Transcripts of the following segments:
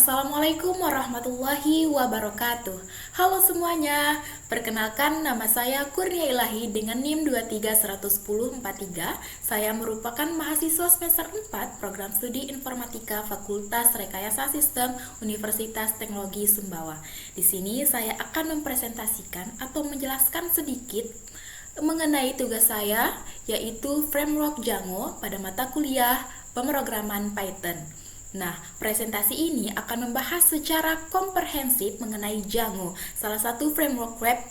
Assalamualaikum warahmatullahi wabarakatuh. Halo semuanya, perkenalkan nama saya Kurnia Ilahi dengan NIM 2311043. Saya merupakan mahasiswa semester 4 Program Studi Informatika Fakultas Rekayasa Sistem Universitas Teknologi Sumbawa. Di sini saya akan mempresentasikan atau menjelaskan sedikit mengenai tugas saya, yaitu framework Django pada mata kuliah pemrograman Python. Nah, presentasi ini akan membahas secara komprehensif mengenai Django, salah satu framework web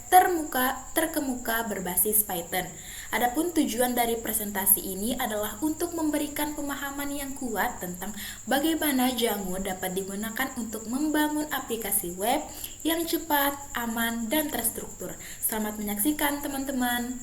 terkemuka berbasis Python. Adapun tujuan dari presentasi ini adalah untuk memberikan pemahaman yang kuat tentang bagaimana Django dapat digunakan untuk membangun aplikasi web yang cepat, aman, dan terstruktur. Selamat menyaksikan, teman-teman.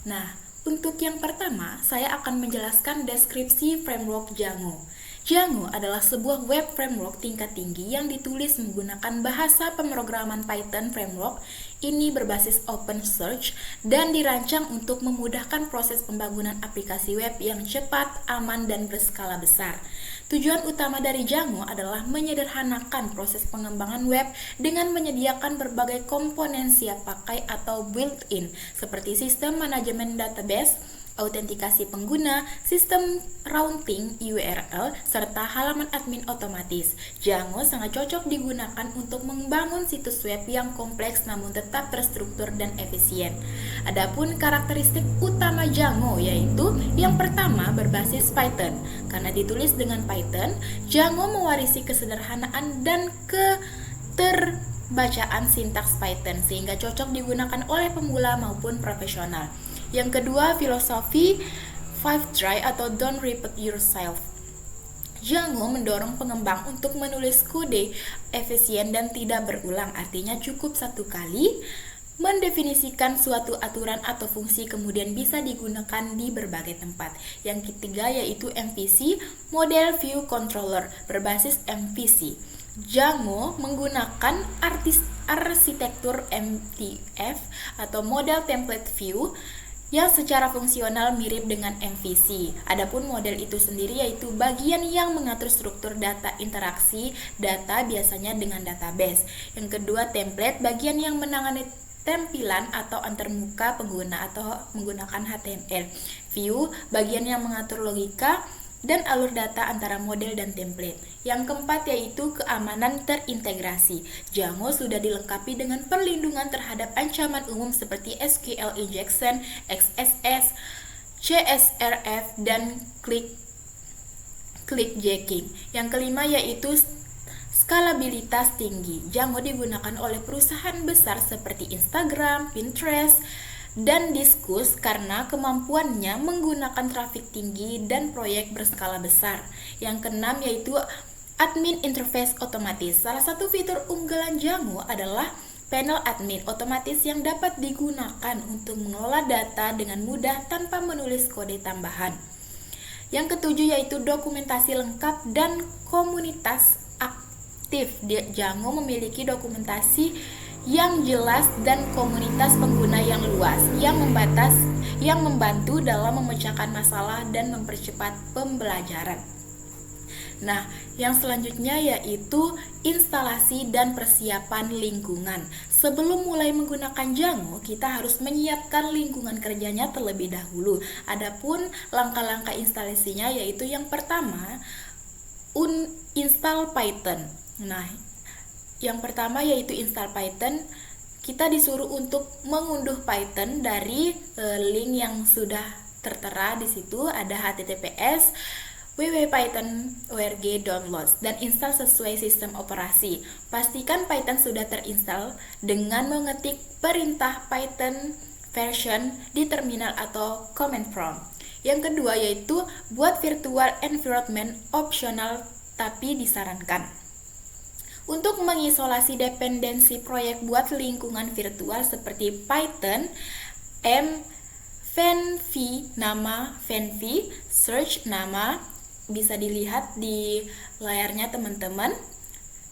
Nah, untuk yang pertama, saya akan menjelaskan deskripsi framework Django. Django adalah sebuah web framework tingkat tinggi yang ditulis menggunakan bahasa pemrograman Python framework. Ini berbasis open source dan dirancang untuk memudahkan proses pembangunan aplikasi web yang cepat, aman, dan berskala besar. Tujuan utama dari Django adalah menyederhanakan proses pengembangan web dengan menyediakan berbagai komponen siap pakai atau built-in seperti sistem manajemen database, autentikasi pengguna, sistem routing URL, serta halaman admin otomatis. Django sangat cocok digunakan untuk membangun situs web yang kompleks namun tetap terstruktur dan efisien. Adapun karakteristik utama Django yaitu yang pertama berbasis Python. Karena ditulis dengan Python, Django mewarisi kesederhanaan dan keterbacaan sintaks Python sehingga cocok digunakan oleh pemula maupun profesional. Yang kedua, filosofi 5 try atau don't repeat yourself. Django mendorong pengembang untuk menulis kode efisien dan tidak berulang, artinya cukup satu kali mendefinisikan suatu aturan atau fungsi kemudian bisa digunakan di berbagai tempat. Yang ketiga yaitu MVC, Model View Controller, berbasis MVC. Django menggunakan arsitektur MTF atau Model Template View yang secara fungsional mirip dengan MVC. Adapun model itu sendiri yaitu bagian yang mengatur struktur data interaksi data biasanya dengan database. Yang kedua, template, bagian yang menangani tampilan atau antarmuka pengguna atau menggunakan HTML. View, bagian yang mengatur logika dan alur data antara model dan template. Yang keempat yaitu keamanan terintegrasi. Django sudah dilengkapi dengan perlindungan terhadap ancaman umum seperti SQL injection, XSS, CSRF, dan clickjacking. Yang kelima yaitu skalabilitas tinggi. Django digunakan oleh perusahaan besar seperti Instagram, Pinterest, dan Disqus karena kemampuannya menggunakan trafik tinggi dan proyek berskala besar. Yang keenam yaitu admin interface otomatis. Salah satu fitur unggulan Django adalah panel admin otomatis yang dapat digunakan untuk mengelola data dengan mudah tanpa menulis kode tambahan. Yang ketujuh yaitu dokumentasi lengkap dan komunitas aktif. Django memiliki dokumentasi yang jelas dan komunitas pengguna yang luas yang membantu dalam memecahkan masalah dan mempercepat pembelajaran. Nah, yang selanjutnya yaitu instalasi dan persiapan lingkungan. Sebelum mulai menggunakan Django, kita harus menyiapkan lingkungan kerjanya terlebih dahulu. Adapun langkah-langkah instalasinya yaitu yang pertama, install Python. Nah, yang pertama yaitu install Python. Kita disuruh untuk mengunduh Python dari link yang sudah tertera di situ, ada https www.python.org/downloads dan install sesuai sistem operasi. Pastikan Python sudah terinstall dengan mengetik perintah Python version di terminal atau command prompt. Yang kedua yaitu buat virtual environment, optional tapi disarankan. Untuk mengisolasi dependensi proyek buat lingkungan virtual seperti Python, venv, nama venv, search nama, bisa dilihat di layarnya teman-teman.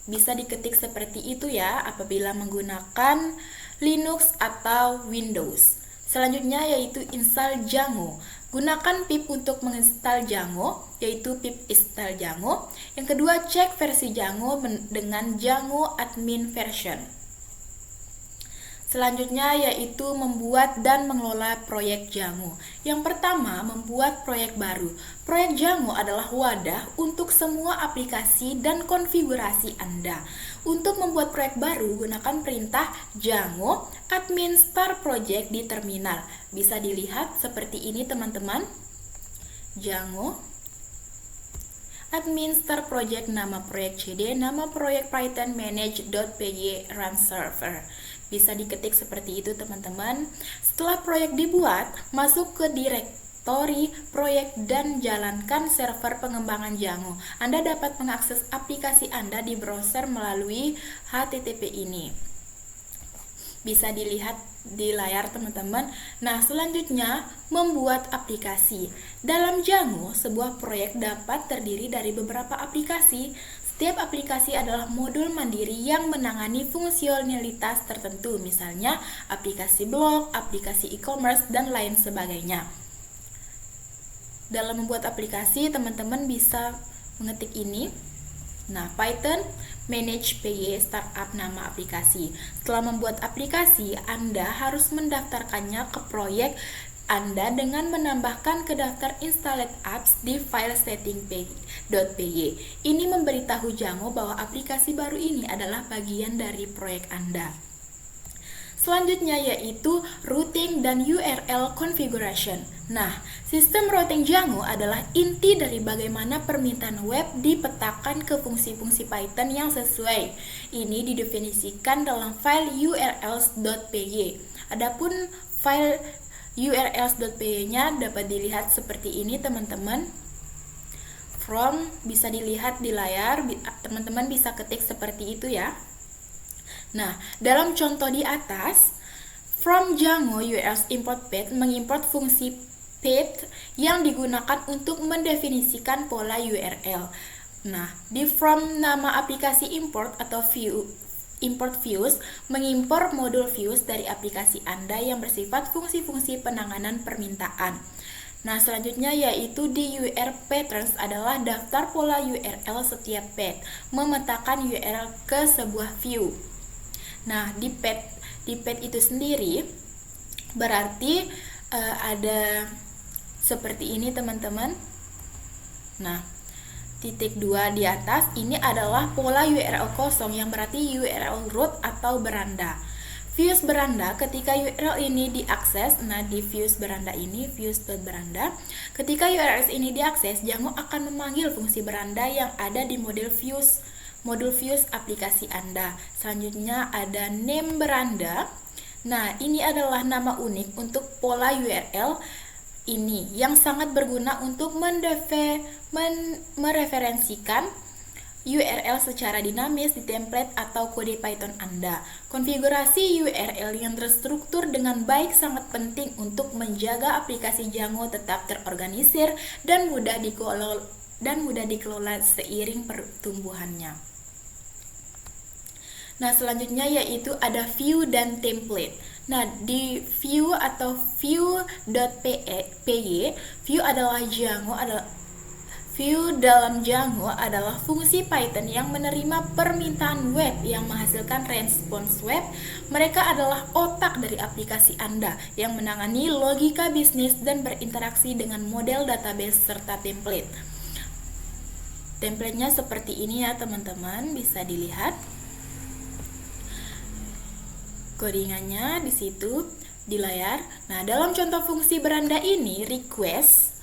Bisa diketik seperti itu ya apabila menggunakan Linux atau Windows. Selanjutnya yaitu install Django. Gunakan pip untuk menginstal Django, yaitu pip install Django. Yang kedua, cek versi Django dengan Django admin version. Selanjutnya yaitu membuat dan mengelola proyek Django. Yang pertama, membuat proyek baru. Proyek Django adalah wadah untuk semua aplikasi dan konfigurasi Anda. Untuk membuat proyek baru, gunakan perintah Django admin start project di terminal. Bisa dilihat seperti ini teman-teman. Django admin start project, nama proyek CD, nama proyek Python manage.py run server. Bisa diketik seperti itu teman-teman. Setelah proyek dibuat, masuk ke direktori proyek dan jalankan server pengembangan Django. Anda dapat mengakses aplikasi Anda di browser melalui HTTP ini. Bisa dilihat di layar teman-teman. Nah, selanjutnya membuat aplikasi. Dalam Django, sebuah proyek dapat terdiri dari beberapa aplikasi. Setiap aplikasi adalah modul mandiri yang menangani fungsionalitas tertentu, misalnya aplikasi blog, aplikasi e-commerce, dan lain sebagainya. Dalam membuat aplikasi, teman-teman bisa mengetik ini. Nah, Python manage.py startup nama aplikasi. Setelah membuat aplikasi, Anda harus mendaftarkannya ke proyek Anda dengan menambahkan ke daftar installed apps di file setting.py. Ini memberitahu Django bahwa aplikasi baru ini adalah bagian dari proyek Anda. Selanjutnya yaitu routing dan URL configuration. Nah, sistem routing Django adalah inti dari bagaimana permintaan web dipetakan ke fungsi-fungsi Python yang sesuai. Ini didefinisikan dalam file urls.py. Adapun file urls.py-nya dapat dilihat seperti ini teman-teman. From bisa dilihat di layar, teman-teman bisa ketik seperti itu ya. Nah, dalam contoh di atas, from Django urls import path mengimport fungsi path yang digunakan untuk mendefinisikan pola URL. Nah, di from nama aplikasi import atau import views mengimpor modul views dari aplikasi Anda yang bersifat fungsi-fungsi penanganan permintaan. Nah, selanjutnya yaitu di UR patterns adalah daftar pola URL setiap path, memetakan URL ke sebuah view. Nah, di path itu sendiri berarti ada seperti ini teman-teman. Nah, titik 2 di atas ini adalah pola URL kosong yang berarti URL root atau beranda. Views beranda ketika URL ini diakses, nah di views beranda ini, views.beranda, ketika URL ini diakses, Django akan memanggil fungsi beranda yang ada di modul views aplikasi Anda. Selanjutnya ada name beranda. Nah, ini adalah nama unik untuk pola URL ini yang sangat berguna untuk mereferensikan URL secara dinamis di template atau kode Python Anda. Konfigurasi URL yang terstruktur dengan baik sangat penting untuk menjaga aplikasi Django tetap terorganisir dan mudah dikelola seiring pertumbuhannya. Nah, selanjutnya yaitu ada view dan template. Nah, di view atau view.py, view dalam Django adalah fungsi Python yang menerima permintaan web yang menghasilkan respons web. Mereka adalah otak dari aplikasi Anda yang menangani logika bisnis dan berinteraksi dengan model database serta template. Templatenya seperti ini ya teman-teman, bisa dilihat. Codingannya di situ di layar. Nah, dalam contoh fungsi beranda ini request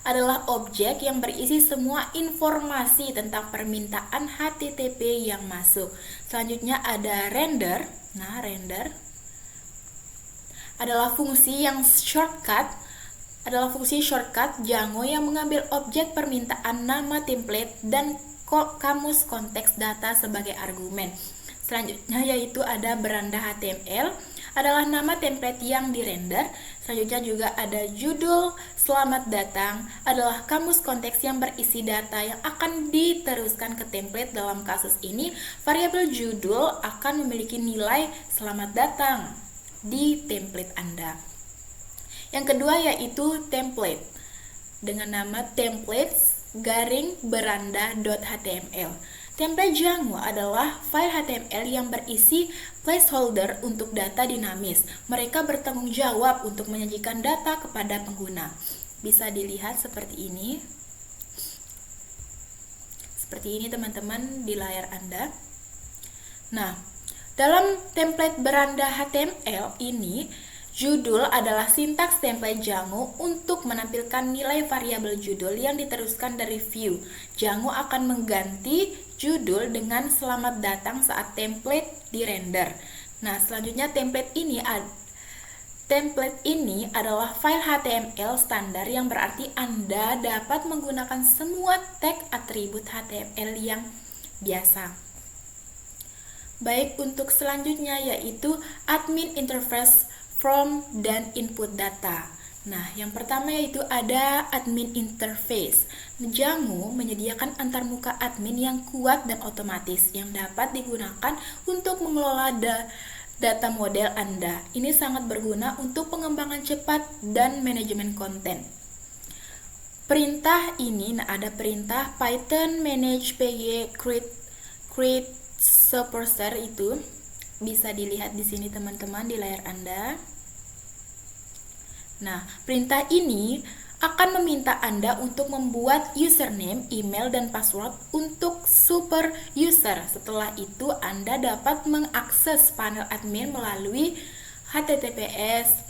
adalah objek yang berisi semua informasi tentang permintaan HTTP yang masuk. Selanjutnya ada render. Nah, render adalah fungsi shortcut Django yang mengambil objek permintaan nama template dan kamus konteks data sebagai argumen. Selanjutnya yaitu ada beranda HTML, adalah nama template yang dirender. Selanjutnya juga ada judul selamat datang, adalah kamus konteks yang berisi data yang akan diteruskan ke template. Dalam kasus ini, variabel judul akan memiliki nilai selamat datang di template Anda. Yang kedua yaitu template dengan nama templates_beranda.html. Template Django adalah file HTML yang berisi placeholder untuk data dinamis. Mereka bertanggung jawab untuk menyajikan data kepada pengguna. Bisa dilihat seperti ini. Seperti ini teman-teman di layar Anda. Nah, dalam template beranda HTML ini, judul adalah sintaks template Django untuk menampilkan nilai variabel judul yang diteruskan dari view. Django akan mengganti judul dengan selamat datang saat template dirender. Nah, selanjutnya template ini adalah file HTML standar yang berarti Anda dapat menggunakan semua tag atribut HTML yang biasa. Baik, untuk selanjutnya yaitu admin interface form dan input data. Nah, yang pertama yaitu ada admin interface. Django menyediakan antarmuka admin yang kuat dan otomatis yang dapat digunakan untuk mengelola data model Anda. Ini sangat berguna untuk pengembangan cepat dan manajemen konten. Perintah ini, ada perintah Python manage py create superser itu bisa dilihat di sini teman-teman di layar Anda. Nah, perintah ini akan meminta Anda untuk membuat username, email, dan password untuk super user. Setelah itu, Anda dapat mengakses panel admin melalui HTTPS.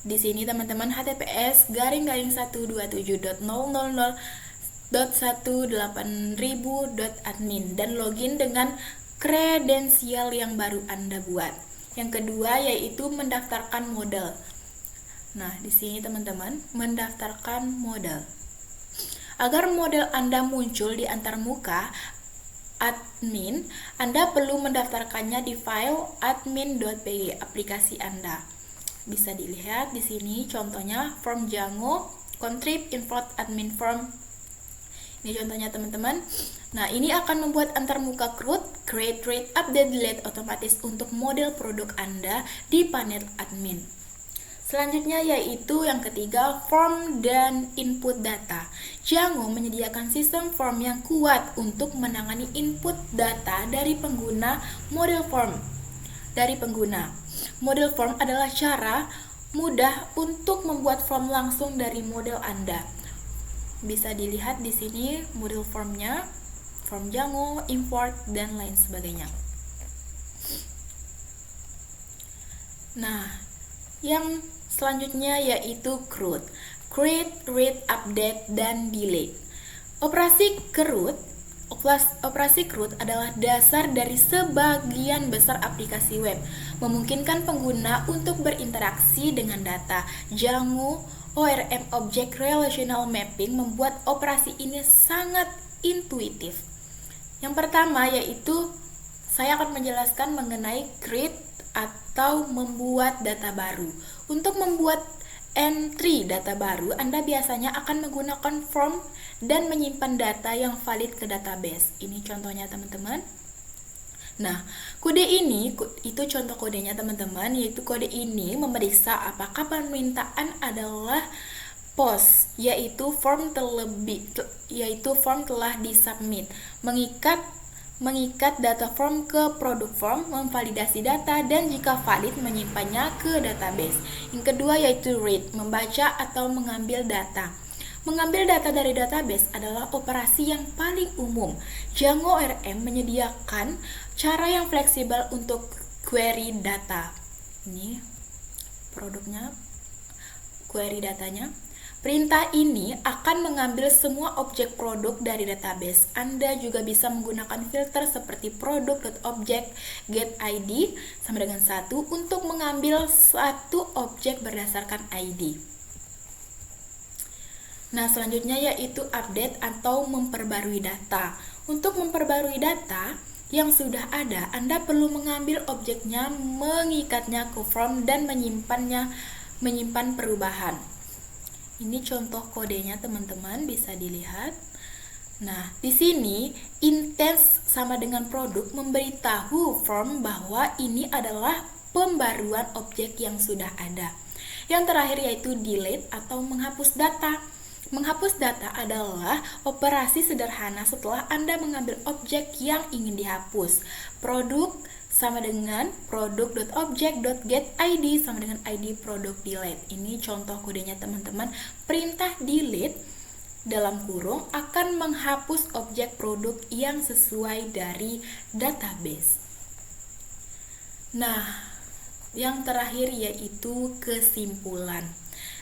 Di sini teman-teman https://122.00.18000.admin dan login dengan kredensial yang baru Anda buat. Yang kedua yaitu mendaftarkan model. Nah, di sini teman-teman, mendaftarkan model. Agar model Anda muncul di antarmuka admin, Anda perlu mendaftarkannya di file admin.py aplikasi Anda. Bisa dilihat di sini contohnya form Django, contrib import admin form. Ini contohnya teman-teman. Nah, ini akan membuat antarmuka CRUD, create, read, update, delete otomatis untuk model produk Anda di panel admin. Selanjutnya yaitu yang ketiga, form dan input data. Django menyediakan sistem form yang kuat untuk menangani input data dari pengguna model form. Model form adalah cara mudah untuk membuat form langsung dari model Anda. Bisa dilihat di sini model formnya, form Django, import, dan lain sebagainya. Nah, yang selanjutnya yaitu CRUD, create, read, update, dan delete. Operasi CRUD adalah dasar dari sebagian besar aplikasi web, memungkinkan pengguna untuk berinteraksi dengan data. Django ORM Object Relational Mapping membuat operasi ini sangat intuitif. Yang pertama yaitu saya akan menjelaskan mengenai create atau membuat data baru. Untuk membuat entry data baru, Anda biasanya akan menggunakan form dan menyimpan data yang valid ke database. Ini contohnya teman-teman. Nah, kode ini, itu contoh kodenya teman-teman, yaitu kode ini memeriksa apakah permintaan adalah POST, yaitu form telah disubmit, mengikat data form ke produk form, memvalidasi data, dan jika valid menyimpannya ke database. Yang kedua yaitu read, membaca atau mengambil data. Mengambil data dari database adalah operasi yang paling umum. Django ORM menyediakan cara yang fleksibel untuk query data. Ini produknya, query datanya. Perintah ini akan mengambil semua objek produk dari database. Anda juga bisa menggunakan filter seperti product.object getID sama dengan 1 untuk mengambil satu objek berdasarkan ID. Nah, selanjutnya yaitu update atau memperbarui data. Untuk memperbarui data yang sudah ada, Anda perlu mengambil objeknya, mengikatnya ke form dan menyimpan perubahan. Ini contoh kodenya teman-teman, bisa dilihat. Nah, di sini intents sama dengan produk memberitahu form bahwa ini adalah pembaruan objek yang sudah ada. Yang terakhir yaitu delete atau menghapus data. Menghapus data adalah operasi sederhana setelah Anda mengambil objek yang ingin dihapus. Produk sama dengan produk.object.getID sama dengan ID produk delete. Ini contoh kodenya teman-teman. Perintah delete dalam kurung akan menghapus objek produk yang sesuai dari database. Nah, yang terakhir yaitu kesimpulan.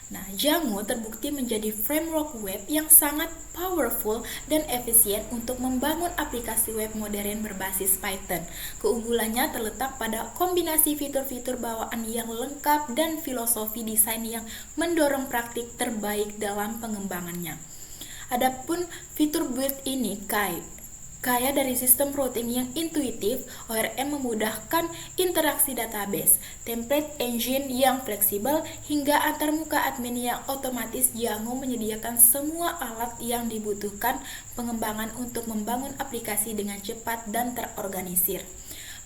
Nah, Django terbukti menjadi framework web yang sangat powerful dan efisien untuk membangun aplikasi web modern berbasis Python. Keunggulannya terletak pada kombinasi fitur-fitur bawaan yang lengkap dan filosofi desain yang mendorong praktik terbaik dalam pengembangannya. Adapun fitur build ini kaya dari sistem routing yang intuitif, ORM memudahkan interaksi database, template engine yang fleksibel, hingga antarmuka admin yang otomatis. Django menyediakan semua alat yang dibutuhkan pengembangan untuk membangun aplikasi dengan cepat dan terorganisir.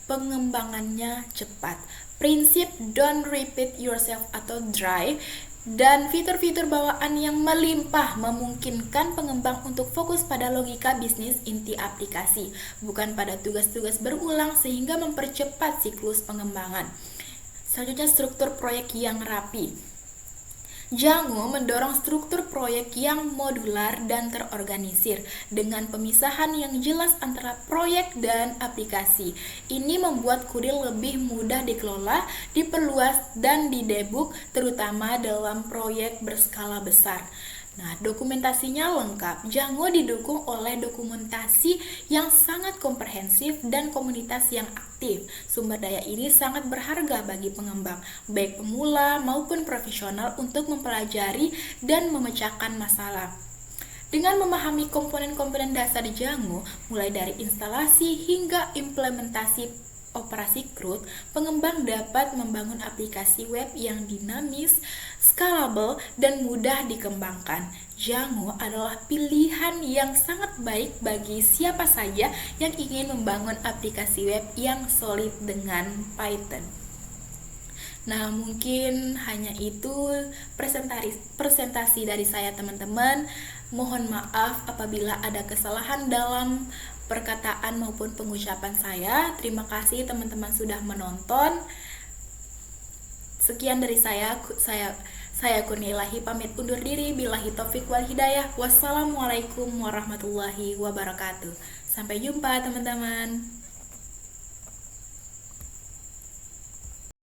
Pengembangannya cepat. Prinsip don't repeat yourself atau DRY dan fitur-fitur bawaan yang melimpah memungkinkan pengembang untuk fokus pada logika bisnis inti aplikasi, bukan pada tugas-tugas berulang, sehingga mempercepat siklus pengembangan. Selanjutnya, struktur proyek yang rapi. Django mendorong struktur proyek yang modular dan terorganisir dengan pemisahan yang jelas antara proyek dan aplikasi. Ini membuat kuil lebih mudah dikelola, diperluas, dan didebug, terutama dalam proyek berskala besar. Nah, dokumentasinya lengkap. Django didukung oleh dokumentasi yang sangat komprehensif dan komunitas yang aktif. Sumber daya ini sangat berharga bagi pengembang, baik pemula maupun profesional, untuk mempelajari dan memecahkan masalah. Dengan memahami komponen-komponen dasar Django, mulai dari instalasi hingga implementasi operasi CRUD, pengembang dapat membangun aplikasi web yang dinamis, scalable, dan mudah dikembangkan. Django adalah pilihan yang sangat baik bagi siapa saja yang ingin membangun aplikasi web yang solid dengan Python. Nah, mungkin hanya itu presentasi dari saya, teman-teman. Mohon maaf apabila ada kesalahan dalam perkataan maupun pengucapan saya. Terima kasih teman-teman sudah menonton. Sekian dari saya Kurnilahi pamit undur diri. Billahi taufik wal hidayah. Wassalamualaikum warahmatullahi wabarakatuh. Sampai jumpa teman-teman.